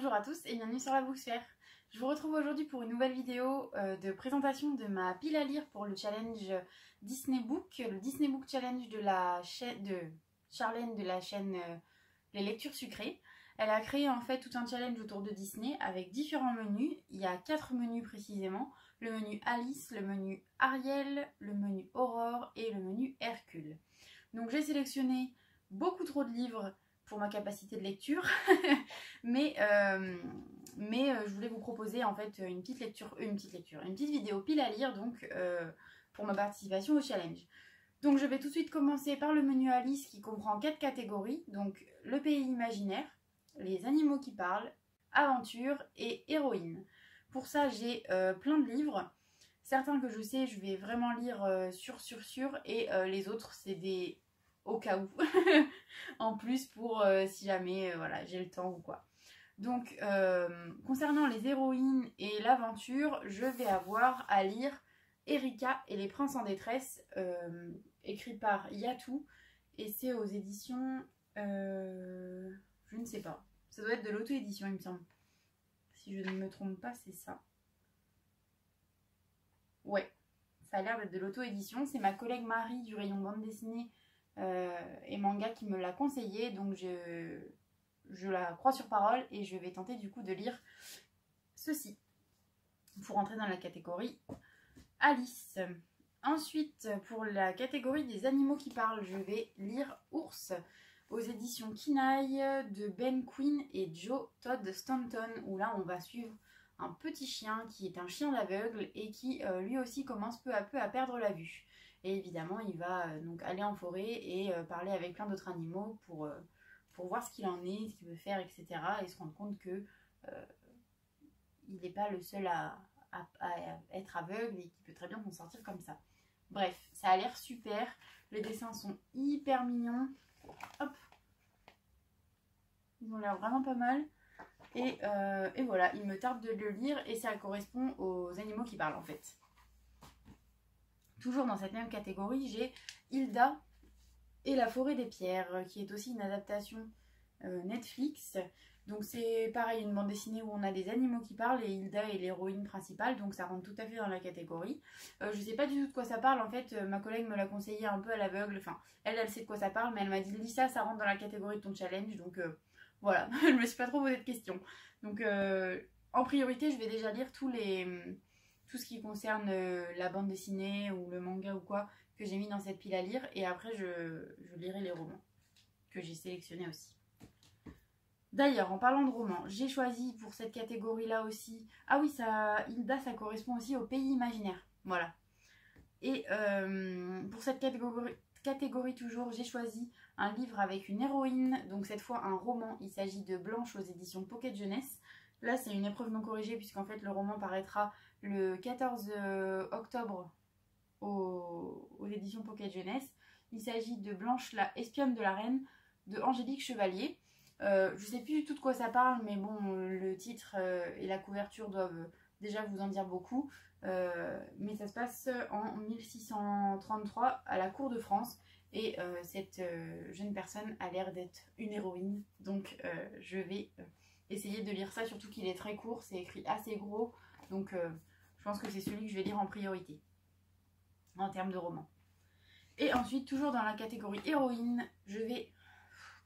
Bonjour à tous et bienvenue sur la Booksphère. Je vous retrouve aujourd'hui pour une nouvelle vidéo de présentation de ma pile à lire pour le challenge Disney Book, le Disney Book Challenge de la chaîne de Charlène de la chaîne Les Lectures Sucrées. Elle a créé en fait tout un challenge autour de Disney avec différents menus. Il y a 4 menus précisément. Le menu Alice, le menu Ariel, le menu Aurore et le menu Hercule. Donc j'ai sélectionné beaucoup trop de livres pour ma capacité de lecture, mais je voulais vous proposer en fait une petite vidéo pile à lire donc pour ma participation au challenge. Donc je vais tout de suite commencer par le menu Alice qui comprend 4 catégories, donc le pays imaginaire, les animaux qui parlent, aventure et héroïne. Pour ça j'ai plein de livres, certains que je sais je vais vraiment lire et les autres c'est des au cas où en plus pour si jamais voilà, j'ai le temps ou quoi. Donc concernant les héroïnes et l'aventure, je vais avoir à lire Erika et les princes en détresse, écrit par Yatou, et c'est aux éditions je ne sais pas, ça doit être de l'auto-édition il me semble, si je ne me trompe pas c'est ça, ouais, ça a l'air d'être de l'auto-édition. C'est ma collègue Marie du rayon bande dessinée et manga qui me l'a conseillé, donc je la crois sur parole et je vais tenter du coup de lire ceci pour entrer dans la catégorie Alice. Ensuite, pour la catégorie des animaux qui parlent, je vais lire Ours aux éditions Kinaï de Ben Quinn et Joe Todd Stanton, où là on va suivre un petit chien qui est un chien d'aveugle et qui lui aussi commence peu à peu à perdre la vue. Et évidemment, il va donc aller en forêt et parler avec plein d'autres animaux pour voir ce qu'il en est, ce qu'il veut faire, etc. Et se rendre compte que il n'est pas le seul à être aveugle et qu'il peut très bien s'en sortir comme ça. Bref, ça a l'air super. Les dessins sont hyper mignons. Hop, ils ont l'air vraiment pas mal. Et voilà, il me tarde de le lire et ça correspond aux animaux qui parlent en fait. Toujours dans cette même catégorie, j'ai Hilda et la forêt des pierres, qui est aussi une adaptation Netflix. Donc c'est pareil, une bande dessinée où on a des animaux qui parlent et Hilda est l'héroïne principale, donc ça rentre tout à fait dans la catégorie. Je sais pas du tout de quoi ça parle, en fait, ma collègue me l'a conseillé un peu à l'aveugle, enfin, elle sait de quoi ça parle, mais elle m'a dit, lis ça, ça rentre dans la catégorie de ton challenge, donc voilà, je me suis pas trop posé de questions. Donc en priorité, je vais déjà lire tout ce qui concerne la bande dessinée ou le manga ou quoi que j'ai mis dans cette pile à lire, et après je lirai les romans que j'ai sélectionnés aussi. D'ailleurs, en parlant de romans, j'ai choisi pour cette catégorie là aussi, ah oui, ça, Hilda, ça correspond aussi au pays imaginaire, voilà. Et pour cette catégorie toujours, j'ai choisi un livre avec une héroïne, donc cette fois un roman. Il s'agit de Blanche aux éditions Pocket Jeunesse. Là c'est une épreuve non corrigée puisqu'en fait le roman paraîtra le 14 octobre aux éditions Pocket Jeunesse. Il s'agit de Blanche la espionne de la reine de Angélique Chevalier. Je sais plus du tout de quoi ça parle, mais bon, le titre et la couverture doivent déjà vous en dire beaucoup. Mais ça se passe en 1633 à la cour de France. Et cette jeune personne a l'air d'être une héroïne. Donc je vais essayer de lire ça, surtout qu'il est très court, c'est écrit assez gros. Donc je pense que c'est celui que je vais lire en priorité en termes de roman. Et ensuite, toujours dans la catégorie héroïne, je vais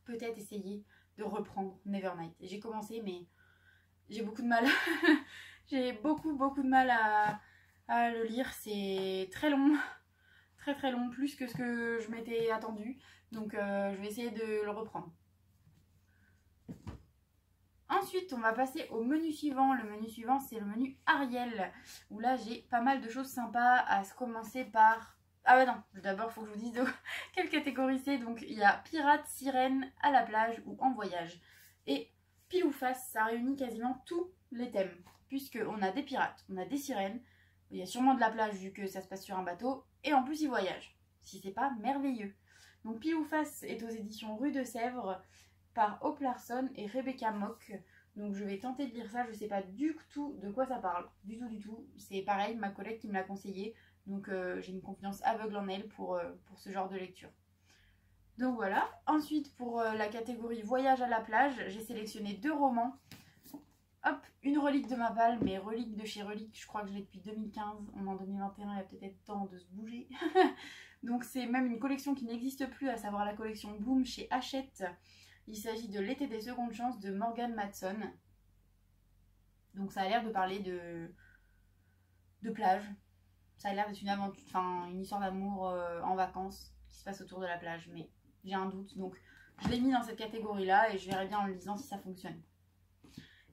peut-être essayer de reprendre Nevernight. J'ai commencé mais j'ai beaucoup de mal. J'ai beaucoup de mal à le lire. C'est très long, très long, plus que ce que je m'étais attendu. Donc je vais essayer de le reprendre. Ensuite, on va passer au menu suivant. Le menu suivant, c'est le menu Ariel, où là, j'ai pas mal de choses sympas, à se commencer par... Ah bah non, d'abord, il faut que je vous dise de quelle catégorie c'est. Donc, il y a Pirate, Sirène, à la plage ou en voyage. Et pile ou face, ça réunit quasiment tous les thèmes, puisqu'on a des pirates, on a des sirènes, il y a sûrement de la plage vu que ça se passe sur un bateau, et en plus, ils voyagent. Si c'est pas merveilleux. Donc, pile ou face est aux éditions Rue de Sèvres, par Hope Larson et Rebecca Mock. Donc je vais tenter de lire ça, je sais pas du tout de quoi ça parle, du tout. C'est pareil, ma collègue qui me l'a conseillé, donc j'ai une confiance aveugle en elle pour ce genre de lecture. Donc voilà. Ensuite, pour la catégorie voyage à la plage, j'ai sélectionné 2 romans hop, une relique de ma palle, mais relique de chez Relique, je crois que je l'ai depuis 2015. On est en 2021, il y a peut-être temps de se bouger. Donc c'est même une collection qui n'existe plus, à savoir la collection Bloom chez Hachette. Il s'agit de L'été des secondes chances de Morgan Matson. Donc ça a l'air de parler de plage. Ça a l'air d'être une aventure, enfin une histoire d'amour en vacances qui se passe autour de la plage, mais j'ai un doute. Donc je l'ai mis dans cette catégorie-là et je verrai bien en le lisant si ça fonctionne.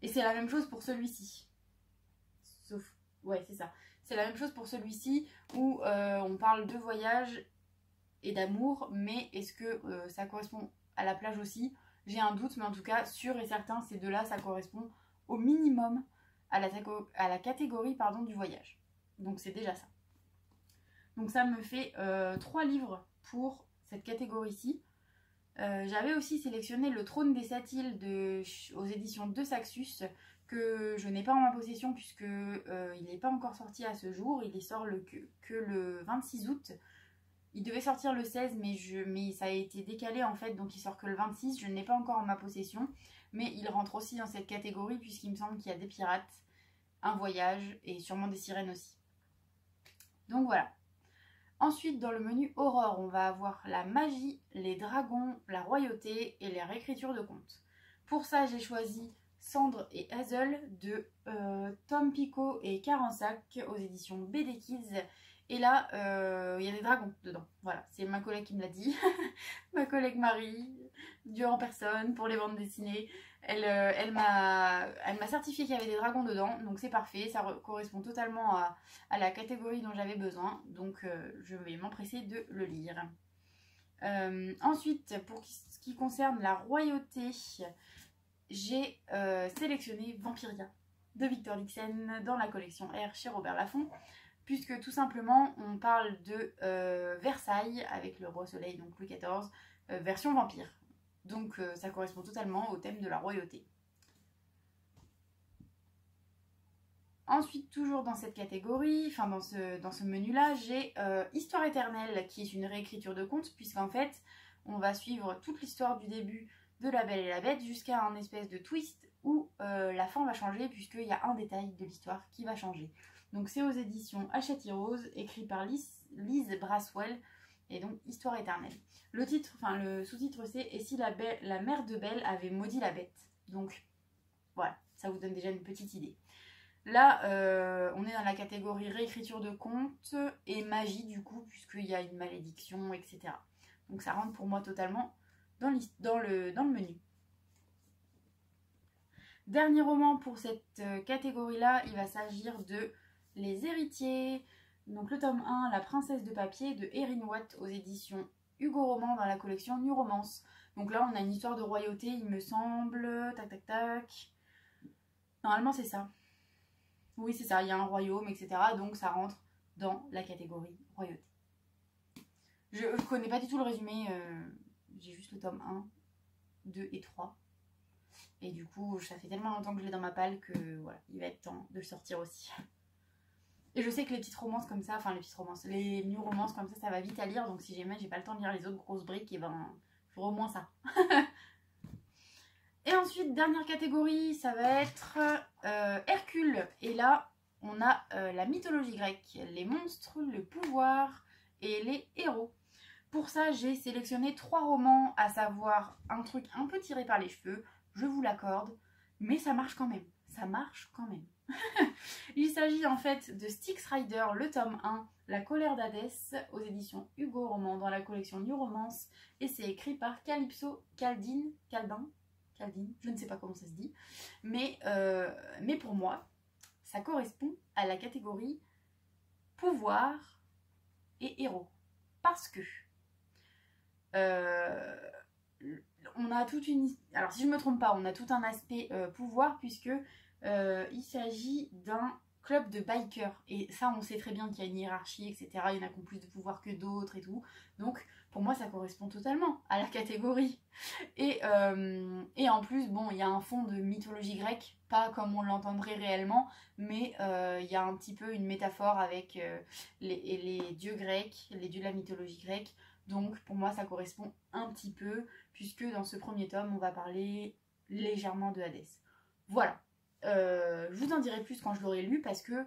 Et c'est la même chose pour celui-ci. Sauf, ouais c'est ça. C'est la même chose pour celui-ci où on parle de voyage et d'amour, mais est-ce que ça correspond à la plage aussi? J'ai un doute, mais en tout cas, sûr et certain, ces deux-là, ça correspond au minimum à la catégorie pardon, du voyage. Donc c'est déjà ça. Donc ça me fait 3 livres pour cette catégorie-ci. J'avais aussi sélectionné Le Trône des Satyles aux éditions de Saxus, que je n'ai pas en ma possession puisque il n'est pas encore sorti à ce jour. Il sort que le 26 août. Il devait sortir le 16, mais ça a été décalé en fait, donc il sort que le 26. Je ne l'ai pas encore en ma possession, mais il rentre aussi dans cette catégorie puisqu'il me semble qu'il y a des pirates, un voyage et sûrement des sirènes aussi. Donc voilà. Ensuite, dans le menu Aurore, on va avoir la magie, les dragons, la royauté et les réécritures de contes. Pour ça, j'ai choisi Cendre et Hazel de Tom Picot et Carensac aux éditions BD Kids. Et là, il y a des dragons dedans. Voilà, c'est ma collègue qui me l'a dit. Ma collègue Marie, Dieu en personne, pour les bandes dessinées. Elle m'a certifié qu'il y avait des dragons dedans. Donc c'est parfait, ça correspond totalement à la catégorie dont j'avais besoin. Donc je vais m'empresser de le lire. Ensuite, pour ce qui concerne la royauté, j'ai sélectionné Vampiria de Victor Dixon dans la collection R chez Robert Laffont. Puisque tout simplement on parle de Versailles avec le roi soleil, donc Louis XIV, version vampire. Donc ça correspond totalement au thème de la royauté. Ensuite, toujours dans cette catégorie, enfin dans ce menu-là, j'ai Histoire éternelle, qui est une réécriture de conte, puisqu'en fait, on va suivre toute l'histoire du début de La Belle et la Bête jusqu'à un espèce de twist où la fin va changer, puisqu'il y a un détail de l'histoire qui va changer. Donc c'est aux éditions Hachette Heroes, écrit par Lise Braswell, et donc Histoire éternelle. Le sous-titre c'est « Et si la mère de Belle avait maudit la bête ?» Donc voilà, ça vous donne déjà une petite idée. Là, on est dans la catégorie réécriture de contes et magie du coup, puisqu'il y a une malédiction, etc. Donc ça rentre pour moi totalement dans le menu. Dernier roman pour cette catégorie-là, il va s'agir de Les Héritiers, donc le tome 1, La Princesse de Papier de Erin Watt aux éditions Hugo Roman dans la collection New Romance. Donc là, on a une histoire de royauté, il me semble. Tac, tac, tac. Normalement, c'est ça. Oui, c'est ça, il y a un royaume, etc. Donc ça rentre dans la catégorie royauté. Je ne connais pas du tout le résumé, j'ai juste le tome 1, 2 et 3. Et du coup, ça fait tellement longtemps que je l'ai dans ma palle que voilà, il va être temps de le sortir aussi. Et je sais que les petites romances comme ça, enfin les new romances comme ça va vite à lire. Donc si jamais j'ai pas le temps de lire les autres grosses briques, et ben, il faudra au moins ça. Et ensuite, dernière catégorie, ça va être Hercule. Et là, on a la mythologie grecque, les monstres, le pouvoir et les héros. Pour ça, j'ai sélectionné 3 romans, à savoir un truc un peu tiré par les cheveux, je vous l'accorde, mais ça marche quand même. Ça marche quand même. Il s'agit en fait de Styx Rider, le tome 1, La colère d'Hadès, aux éditions Hugo Roman dans la collection New Romance. Et c'est écrit par Calypso Caldin, je ne sais pas comment ça se dit. Mais pour moi, ça correspond à la catégorie pouvoir et héros. Parce que on a toute une... Alors si je ne me trompe pas, on a tout un aspect pouvoir puisque il s'agit d'un club de bikers. Et ça, on sait très bien qu'il y a une hiérarchie, etc. Il y en a qui ont plus de pouvoir que d'autres et tout. Donc pour moi, ça correspond totalement à la catégorie. Et en plus, bon, il y a un fond de mythologie grecque, pas comme on l'entendrait réellement, mais il y a un petit peu une métaphore avec les dieux grecs, les dieux de la mythologie grecque. Donc pour moi, ça correspond un petit peu, puisque dans ce premier tome, on va parler légèrement de Hadès. Voilà. je vous en dirai plus quand je l'aurai lu parce que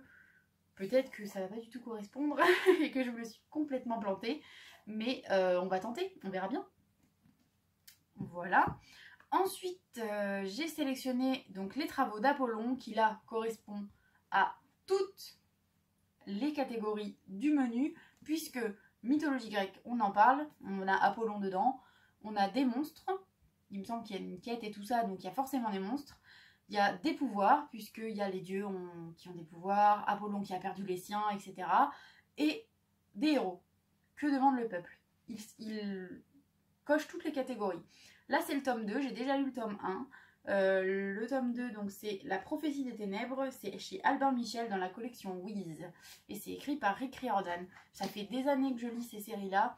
peut-être que ça va pas du tout correspondre et que je me suis complètement plantée. Mais on va tenter, on verra bien. Voilà. Ensuite, j'ai sélectionné donc les travaux d'Apollon qui là correspondent à toutes les catégories du menu puisque mythologie grecque, on en parle, on a Apollon dedans, on a des monstres, il me semble qu'il y a une quête et tout ça, donc il y a forcément des monstres. Il y a des pouvoirs, puisqu'il y a les dieux qui ont des pouvoirs, Apollon qui a perdu les siens, etc. Et des héros. Que demande le peuple? Il coche toutes les catégories. Là, c'est le tome 2, j'ai déjà lu le tome 1. Le tome 2, donc c'est La prophétie des ténèbres, c'est chez Albin Michel dans la collection Wiz. Et c'est écrit par Rick Riordan. Ça fait des années que je lis ces séries-là.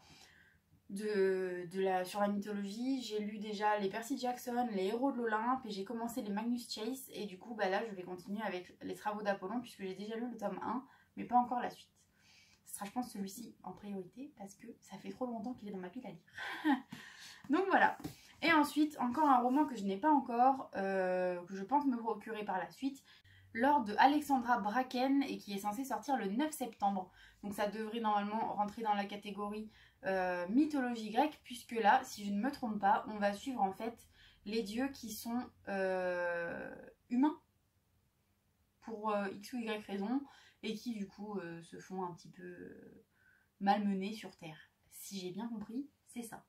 Sur la mythologie, j'ai lu déjà les Percy Jackson, les héros de l'Olympe et j'ai commencé les Magnus Chase et du coup là je vais continuer avec les travaux d'Apollon puisque j'ai déjà lu le tome 1 mais pas encore la suite. Ce sera je pense celui-ci en priorité parce que ça fait trop longtemps qu'il est dans ma pile à lire. Donc voilà. Et ensuite encore un roman que je n'ai pas encore, que je pense me procurer par la suite, L'Ordre de Alexandra Bracken et qui est censé sortir le 9 septembre. Donc ça devrait normalement rentrer dans la catégorie mythologie grecque puisque là, si je ne me trompe pas, on va suivre en fait les dieux qui sont humains pour X ou Y raison et qui du coup se font un petit peu malmener sur Terre. Si j'ai bien compris, c'est ça.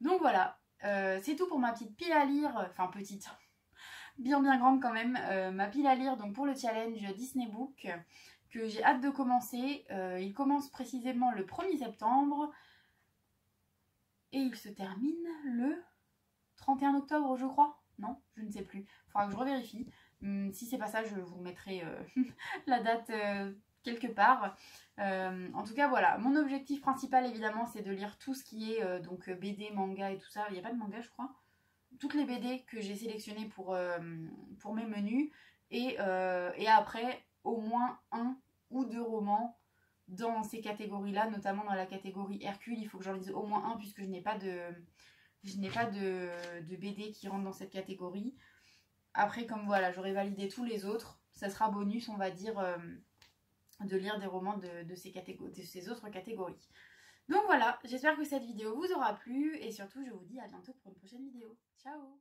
Donc voilà, c'est tout pour ma petite pile à lire, enfin petite... bien grande quand même, ma pile à lire donc pour le challenge Disney Book que j'ai hâte de commencer. Il commence précisément le 1er septembre et il se termine le 31 octobre je crois. Non, je ne sais plus, il faudra que je revérifie. Si c'est pas ça, je vous mettrai la date quelque part. En tout cas voilà, mon objectif principal évidemment c'est de lire tout ce qui est donc BD, manga et tout ça. Il n'y a pas de manga je crois. Toutes les BD que j'ai sélectionnées pour mes menus et après au moins 1 ou 2 romans dans ces catégories là, notamment dans la catégorie Hercule. Il faut que j'en lise au moins 1 puisque je n'ai pas de BD qui rentre dans cette catégorie. Après comme voilà j'aurai validé tous les autres, ça sera bonus on va dire de lire des romans de ces autres catégories. Donc voilà, j'espère que cette vidéo vous aura plu et surtout je vous dis à bientôt pour une prochaine vidéo. Ciao!